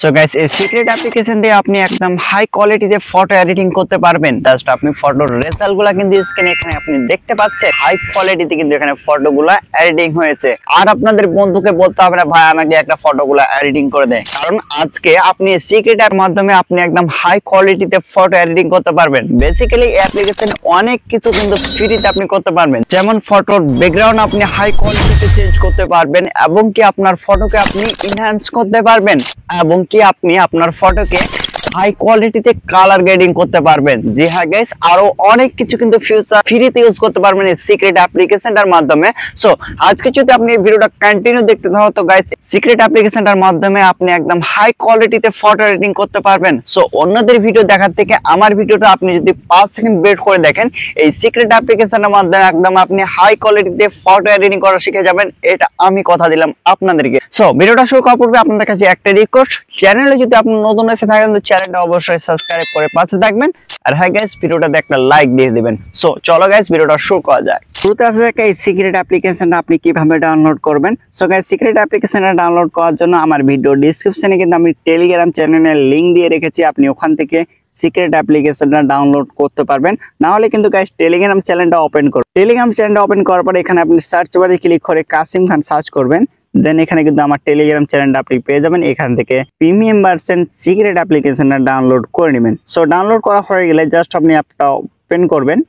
So guys এই secret application দিয়ে আপনি একদম হাই কোয়ালিটিতে ফটো এডিটিং করতে পারবেন। জাস্ট আপনি ফটোর রেজাল্টগুলো কিন্তু স্ক্রিনে এখানে আপনি দেখতে পাচ্ছেন, হাই কোয়ালিটিতে কিন্তু এখানে ফটোগুলো এডিটিং হয়েছে। আর আপনাদের বন্ধুকে বলতে হবে না ভাই আমাকে একটা ফটোগুলো এডিটিং করে দেয়, কারণ আজকে আপনি সিক্রেট এর মাধ্যমে আপনি একদম হাই কোয়ালিটিতে ফটো এডিটিং করতে পারবেন। বেসিক্যালি এই অ্যাপ্লিকেশনে অনেক কিছু কিন্তু ফ্রিতে আপনি করতে পারবেন, যেমন ফটোর ব্যাকগ্রাউন্ড আপনি হাই কোয়ালিটিতে চেঞ্জ করতে পারবেন এবং কি আপনার ফটোকে আপনি এনহ্যান্স করতে পারবেন এবং কি আপনি আপনার ফটোকে হাই কোয়ালিটিতে কালার গ্রেডিং করতে পারবেন। জি হ্যাঁ গাইস, আরো অনেক কিছু কিন্তু ফিউচার ফ্রিতে ইউজ করতে পারবেন এই সিক্রেট অ্যাপ্লিকেশনটার মাধ্যমে। সো আজকে যদি আপনি এই ভিডিওটা কন্টিনিউ দেখতে থাকো তো গাইস সিক্রেট অ্যাপ্লিকেশনটার মাধ্যমে আপনি একদম হাই কোয়ালিটিতে ফটো এডিটিং করতে পারবেন। সো অন্যদের ভিডিও দেখার থেকে আমার ভিডিওটা আপনি যদি 5 সেকেন্ড ওয়েট করে দেখেন, এই সিক্রেট অ্যাপ্লিকেশনের মাধ্যমে একদম আপনি হাই কোয়ালিটিতে ফটো এডিটিং করা শিখে যাবেন, এটা আমি কথা দিলাম আপনাদেরকে। সো ভিডিওটা শুরু করার পূর্বে আপনাদের কাছে একটা রিকোয়েস্ট, চ্যানেলে যদি আপনি নতুন এসে থাকেন তো চ্যানেলটা অবশ্যই সাবস্ক্রাইব করে পাশে থাকবেন। আর হ্যাঁ গাইস, ভিডিওটাতে একটা লাইক দিয়ে দিবেন। সো চলো গাইস ভিডিওটা শুরু করা যাক। শুরুতে আছে এই সিক্রেট অ্যাপ্লিকেশনটা আপনি কিভাবে ডাউনলোড করবেন। সো গাইস সিক্রেট অ্যাপ্লিকেশনটা ডাউনলোড করার জন্য আমার ভিডিও ডেসক্রিপশনে কিন্তু আমি টেলিগ্রাম চ্যানেলের লিংক দিয়ে রেখেছি, আপনি ওখান থেকে সিক্রেট অ্যাপ্লিকেশনটা ডাউনলোড করতে পারবেন। না হলে কিন্তু গাইস টেলিগ্রাম চ্যানেলটা ওপেন করুন। টেলিগ্রাম চ্যানেলটা ওপেন করার পরে এখানে আপনি সার্চ বারে ক্লিক করে কাসিম খান সার্চ করবেন, দেন এখানে কিন্তু আমার টেলিগ্রাম চ্যানেলটা আপনি পেয়ে যাবেন। এখান থেকে প্রিমিয়াম ভার্সন সিক্রেট অ্যাপ্লিকেশনটা ডাউনলোড করে নেবেন। সো ডাউনলোড করা হয়ে গেলে জাস্ট আপনি অ্যাপটা ওপেন করবেন।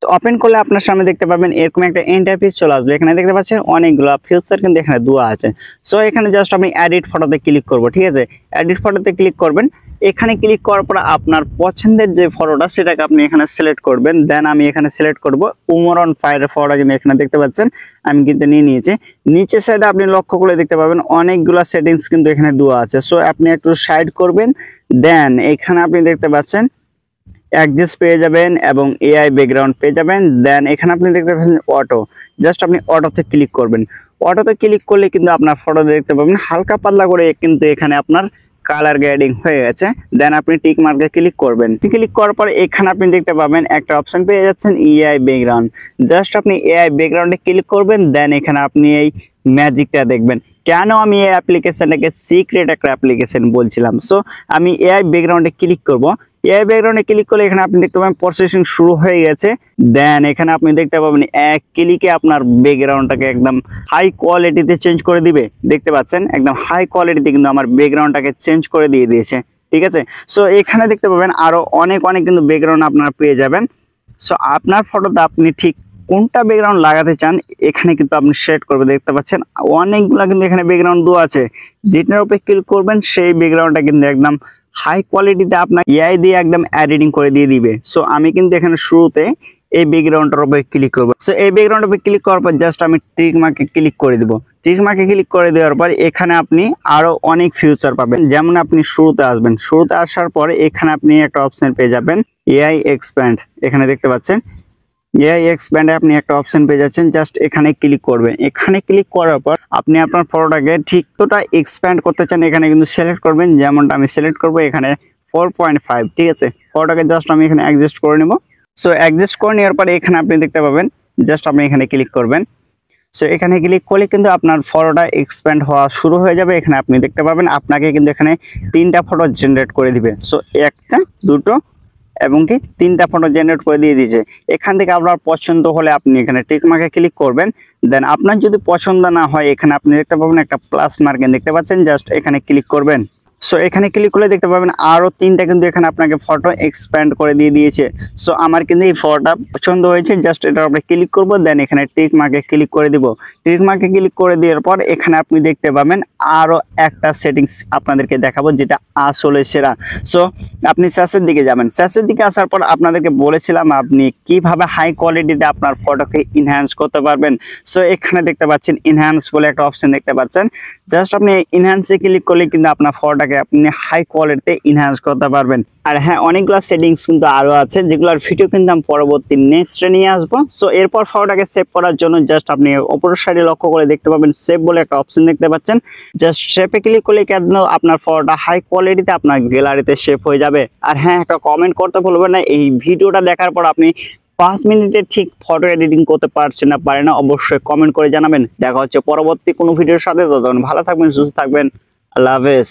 তো ওপেন করলে আপনার সামনে দেখতে পাবেন এরকম একটা ইন্টারফেস চলে আসবে। এখানে দেখতে পাচ্ছেন অনেকগুলো ফিচার কিন্তু এখানে দেওয়া আছে। সো এখানে জাস্ট আপনি এডিট ফটোতে ক্লিক করব, ঠিক আছে? এডিট ফটোতে ক্লিক করবেন। এখানে ক্লিক করার পর আপনার পছন্দের যে ফটোটা সেটাকে আপনি এখানে সিলেক্ট করবেন। দেন আমি এখানে সিলেক্ট করব উমরন ফায়ারের ফটোটা, কিন্তু এখানে দেখতে পাচ্ছেন আমি কিন্তু নিয়ে নিয়েছি। নিচে সাইডে আপনি লক্ষ্য করে দেখতে পাবেন অনেকগুলো সেটিংস কিন্তু এখানে দেওয়া আছে। সো আপনি একটু সাইড করবেন, দেন এখানে আপনি দেখতে পাচ্ছেন অ্যাডজাস্ট পেয়ে যাবেন এবং এআই ব্যাকগ্রাউন্ড পেয়ে যাবেন। দেন এখানে আপনি দেখতে পাচ্ছেন অটো, জাস্ট আপনি অটোতে ক্লিক করবেন। অটোতে ক্লিক করলে কিন্তু আপনার ফটো দেখতে পাবেন হালকা পাতলা করে কিন্তু এখানে আপনার কালার গ্রেডিং হয়ে গেছে। দেন আপনি টিক মার্কে ক্লিক করবেন। ক্লিক করার পর এখানে আপনি দেখতে পাবেন একটা অপশন পেয়ে যাচ্ছেন এআই ব্যাকগ্রাউন্ড, জাস্ট আপনি এআই ব্যাকগ্রাউন্ডে ক্লিক করবেন। দেন এখানে আপনি এই ম্যাজিকটা দেখবেন। কেন আমি এই অ্যাপ্লিকেশনটাকে সিক্রেট একটা অ্যাপ্লিকেশন বলছিলাম। সো আমি এআই ব্যাকগ্রাউন্ডে ক্লিক করব। এআই ব্যাকগ্রাউন্ডে ক্লিক করলে এখানে আপনি দেখতে পাবেন প্রসেসিং শুরু হয়ে গেছে। দেন এখানে আপনি দেখতে পাবেন এক ক্লিকে আপনার ব্যাকগ্রাউন্ডটাকে একদম হাই কোয়ালিটিতে চেঞ্জ করে দিবে। দেখতে পাচ্ছেন একদম হাই কোয়ালিটিতে কিন্তু আমার ব্যাকগ্রাউন্ডটাকে চেঞ্জ করে দিয়ে দিয়েছে, ঠিক আছে? সো এখানে দেখতে পাবেন আরো অনেক কিন্তু ব্যাকগ্রাউন্ড আপনারা পেয়ে যাবেন। সো আপনার ফটোতে আপনি ঠিক কোনটা ব্যাকগ্রাউন্ড লাগাতে চান এখানে কিন্তু আপনি সেট করবে। দেখতে পাচ্ছেন অনেকগুলো কিন্তু এখানে ব্যাকগ্রাউন্ড দেওয়া আছে, যেটার উপরে ক্লিক করবেন সেই ব্যাকগ্রাউন্ডটা কিন্তু একদম হাই কোয়ালিটিতে আপনার এআই দিয়ে একদম এডিটিং করে দিয়ে দিবে। সো আমি কিন্তু এখানে শুরুতে এই ব্যাকগ্রাউন্ডটার উপরে ক্লিক করব। সো এই ব্যাকগ্রাউন্ডের উপরে ক্লিক করার পর জাস্ট আমি টিক মার্কে ক্লিক করে দেব। টিক মার্কে ক্লিক করে দেওয়ার পর এখানে আপনি আরো অনেক ফিচার পাবেন। যেমন আপনি শুরুতে আসবেন, শুরুতে আসার পর এখানে আপনি একটা অপশন পেয়ে যাবেন এআই এক্সপ্যান্ড। এখানে দেখতে পাচ্ছেন এআই এক্সপ্যান্ডে আপনি একটা অপশন পেয়ে যাচ্ছেন, জাস্ট এখানে ক্লিক করবেন। এখানে ক্লিক করার পর আপনি আপনার ফটোটাকে ঠিক তোটা এক্সপ্যান্ড করতে চান এখানে কিন্তু সিলেক্ট করবেন। যেমনটা আমি সিলেক্ট করব এখানে 4.5, ঠিক আছে? ফটোটাকে জাস্ট আমি এখানে অ্যাডজাস্ট করে নেব। সো অ্যাডজাস্ট করে নেওয়ার পরে এখানে আপনি দেখতে পাবেন জাস্ট আপনি এখানে ক্লিক করবেন। সো এখানে ক্লিক করলে কিন্তু আপনার ফটোটা এক্সপ্যান্ড হওয়া শুরু হয়ে যাবে। এখানে আপনি দেখতে পাবেন আপনাকে কিন্তু এখানে 3টা ফটো জেনারেট করে দিবে। সো একটা, দুটো এবং কি 3টা ফটো জেনারেট করে দিয়ে দিয়েছে। এখান থেকে আপনার পছন্দ হলে আপনি এখানে টিক মার্কে ক্লিক করবেন। দেন আপনার যদি পছন্দ না হয় এখানে আপনি দেখতে পাবেন একটা প্লাস মার্কে দেখতে পাচ্ছেন, জাস্ট এখানে ক্লিক করবেন। সো এখানে ক্লিক করলে দেখতে পাবেন আরো 3টা কিন্তু এখানে আপনাকে ফটো এক্সপ্যান্ড করে দিয়ে দিয়েছে। সো আমার কিন্তু এই ফটোটা পছন্দ হয়েছে, জাস্ট এটার উপরে ক্লিক করব। দেন এখানে টিক মার্কে ক্লিক করে দিব। টিক মার্কে ক্লিক করে দেওয়ার পর এখানে আপনি দেখতে পাবেন আরো একটা সেটিংস আপনাদেরকে দেখাবো যেটা আসলে সেরা। সো আপনি সার্চের দিকে যাবেন। সার্চের দিকে আসার পর আপনাদেরকে বলেছিলাম আপনি কিভাবে হাই কোয়ালিটিতে আপনার ফটোকে ইনহ্যান্স করতে পারবেন। সো এখানে দেখতে পাচ্ছেন ইনহ্যান্স বলে একটা অপশন দেখতে পাচ্ছেন, জাস্ট আপনি ইনহ্যান্সে ক্লিক করলে কিন্তু আপনার ফটোটাকে আপনি হাই কোয়ালিটিতে ইনহ্যান্স করতে পারবেন। আর হ্যাঁ, অনেকগুলো সেটিংস কিন্তু আরো আছে যেগুলোর ভিডিও কিন্তু আমি পরবর্তী নেক্সটে নিয়ে আসবো। সো এরপর ফটোটাকে সেভ করার জন্য জাস্ট আপনি উপরের সাইডে লক্ষ্য করে দেখতে পাবেন সেভ বলে একটা অপশন দেখতে পাচ্ছেন, জাস্ট সেভে ক্লিক করলে কেন আপনার ফটোটা হাই কোয়ালিটিতে আপনার গ্যালারিতে সেভ হয়ে যাবে। আর হ্যাঁ, একটা কমেন্ট করতে ভুলবেন না, এই ভিডিওটা দেখার পর আপনি 5 মিনিটে ঠিক ফটো এডিটিং করতে পারছেন না পারে না অবশ্যই কমেন্ট করে জানাবেন। দেখা হচ্ছে পরবর্তী কোনো ভিডিওর সাথে। ততক্ষণ ভালো থাকবেন, সুস্থ থাকবেন, আল্লাহ হাফেজ।